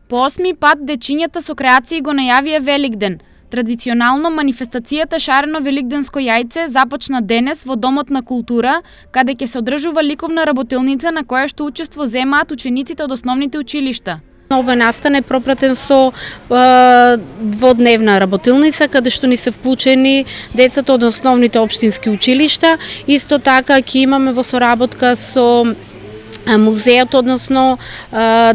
По 8 пат дечињата со креации го најавија Великден. Традиционално манифестацијата Шарено великденско јајце започна денес во Домот на култура, каде ќе се одржува ликовна работилница на која што учество земаат учениците од основните училишта. Ова настан е пропратен со дводневна работилница, каде што ни се вклучени децата од основните општински училишта. Исто така ќе имаме во соработка со музејот, односно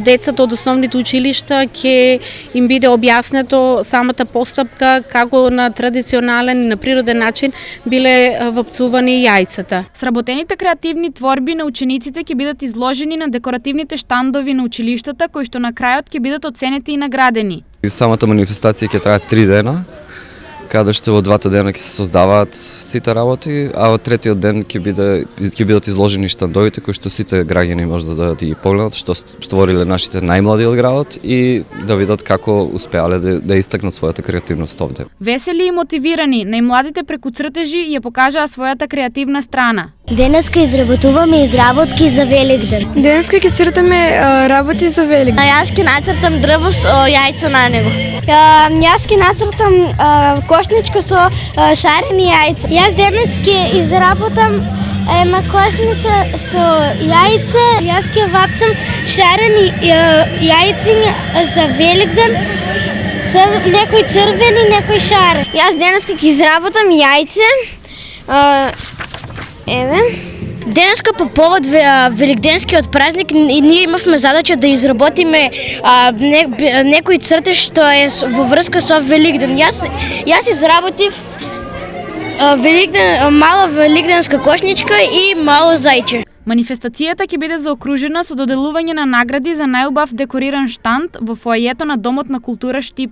децата од основните училишта ќе им биде објаснето самата постапка како на традиционален и на природен начин биле вапцувани јајцата. Сработените креативни творби на учениците ќе бидат изложени на декоративните штандови на училиштата, кои што на крајот ќе бидат оценети и наградени. Самата манифестација ќе трае 3 дена, каде што во 2 дена ќе се создаваат сите работи, а во 3-тиот ден ќе бидат изложени штандовите кои што сите граѓани може да ги погледнат, што створиле нашите најмлади од градот и да видат како успеале да истакнат својата креативност овде. Весели и мотивирани, најмладите преку цртежи ја покажаа својата креативна страна. Денеска изработуваме изработки за Великден. Денеска ќе цртаме работи за Великден. Јас ќе нацртам дрво со јајца на него. Јас ќе нацртам кошничка со шарени јајца. Јас денес ќе изработам една кошница со јајце. Јас ќе вапцам шарени јајци за Великден. Некои црвени, некои шарени. Јас денеска ќе изработам јајце. Денеска по повод великденскиот празник и ние имавме задача да изработиме некој цртеж што е во врска со Великден. Јас изработив мала великденска кошничка и мало зајче. Манифестацијата ќе биде заокружена со доделување на награди за најубав декориран штанд во фоајето на Домот на култура Штип.